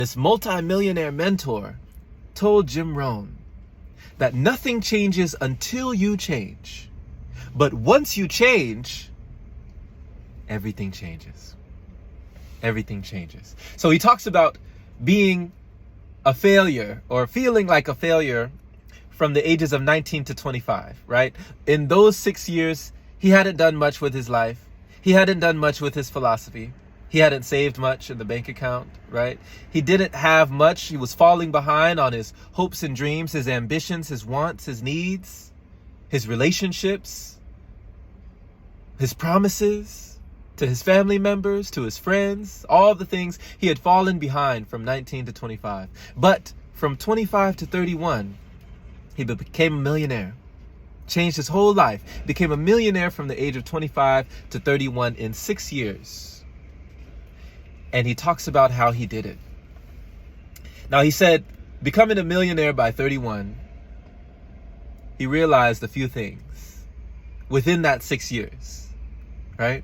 This multi-millionaire mentor told Jim Rohn that nothing changes until you change. But once you change, everything changes. Everything changes. So he talks about being a failure or feeling like a failure from the ages of 19 to 25, right? In those 6 years, he hadn't done much with his life. He hadn't done much with his philosophy. He hadn't saved much in the bank account, right? He didn't have much. He was falling behind on his hopes and dreams, his ambitions, his wants, his needs, his relationships, his promises to his family members, to his friends, all the things. He had fallen behind from 19 to 25. But from 25 to 31, he became a millionaire. Changed his whole life. Became a millionaire from the age of 25 to 31 in 6 years. And he talks about how he did it. Now, he said, becoming a millionaire by 31, he realized a few things within that 6 years, right?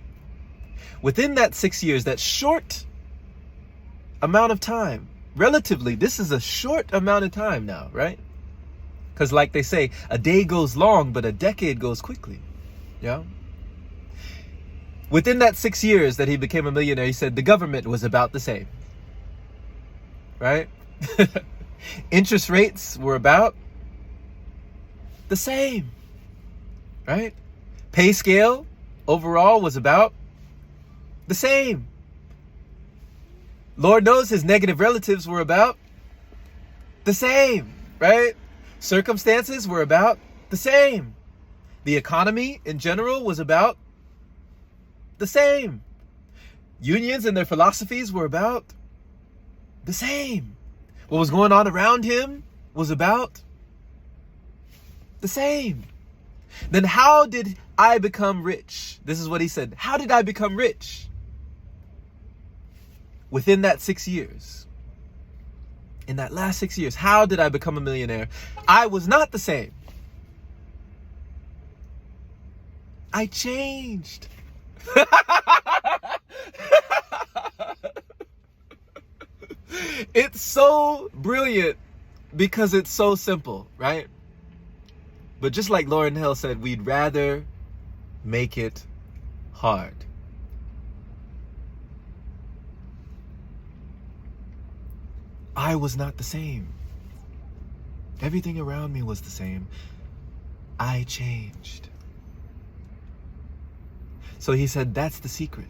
Within that 6 years, that short amount of time, relatively, this is a short amount of time now, right? Because like they say, a day goes long, but a decade goes quickly, yeah? Within that 6 years that he became a millionaire, he said the government was about the same, right? Interest rates were about the same, right? Pay scale overall was about the same. Lord knows his negative relatives were about the same, right? Circumstances were about the same. The economy in general was about the same. Unions and their philosophies were about the same. What was going on around him was about the same. Then how did I become rich? This is what he said. How did I become rich? Within that 6 years. In that last 6 years, how did I become a millionaire? I was not the same. I changed. It's so brilliant because it's so simple, right? But just like Lauryn Hill said, we'd rather make it hard. I was not the same. Everything around me was the same. I changed. So he said, that's the secret.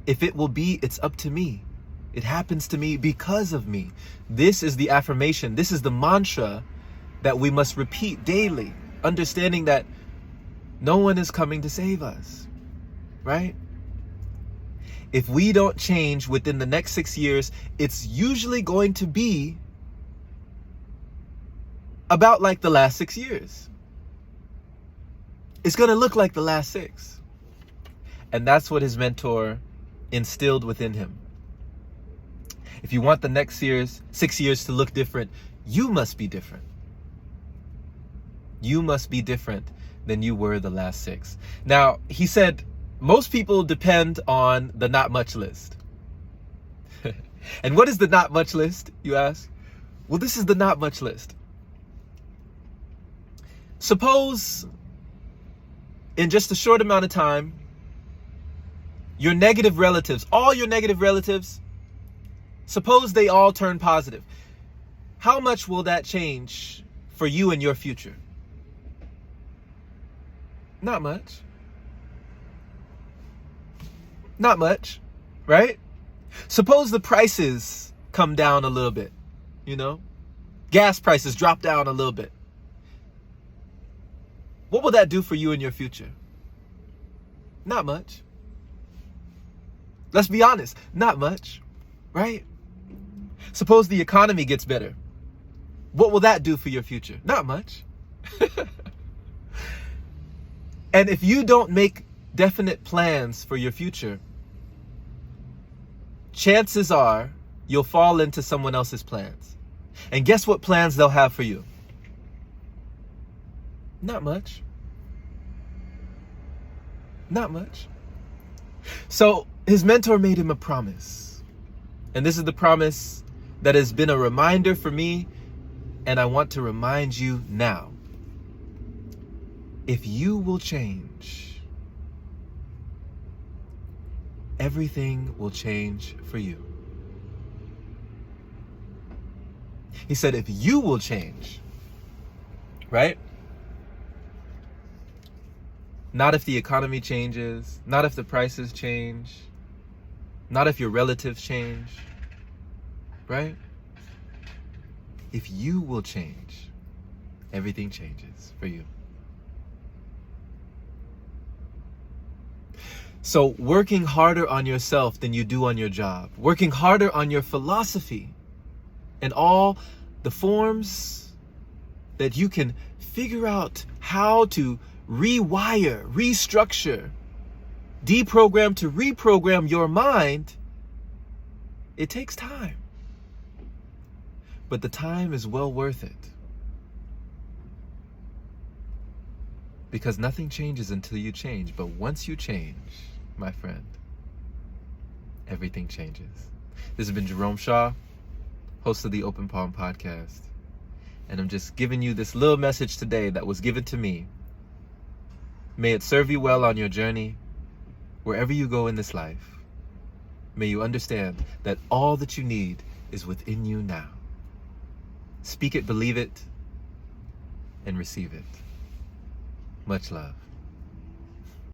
If it will be, it's up to me. It happens to me because of me. This is the affirmation. This is the mantra that we must repeat daily, understanding that no one is coming to save us, right? If we don't change within the next 6 years, it's usually going to be about like the last 6 years. It's going to look like the last 6. And that's what his mentor instilled within him. If you want the next 6 years to look different, you must be different. You must be different than you were the last 6. Now, he said, most people depend on the not much list. And what is the not much list, you ask? Well, this is the not much list. Suppose in just a short amount of time, your negative relatives, all your negative relatives, suppose they all turn positive. How much will that change for you and your future? Not much. Not much, right? Suppose the prices come down a little bit, you know? Gas prices drop down a little bit. What will that do for you in your future? Not much. Let's be honest, not much, right? Suppose the economy gets better. What will that do for your future? Not much. And if you don't make definite plans for your future, chances are you'll fall into someone else's plans. And guess what plans they'll have for you? Not much. Not much. So his mentor made him a promise. And this is the promise that has been a reminder for me, and I want to remind you now. If you will change, everything will change for you. He said, if you will change, right? Not if the economy changes, not if the prices change, not if your relatives change, right? If you will change, everything changes for you. So working harder on yourself than you do on your job, working harder on your philosophy and all the forms that you can figure out how to rewire, restructure, deprogram to reprogram your mind, it takes time. But the time is well worth it. Because nothing changes until you change. But once you change, my friend, everything changes. This has been Jerome Shaw, host of the Open Palm Podcast. And I'm just giving you this little message today that was given to me. May it serve you well on your journey, wherever you go in this life. May you understand that all that you need is within you now. Speak it, believe it, and receive it. Much love.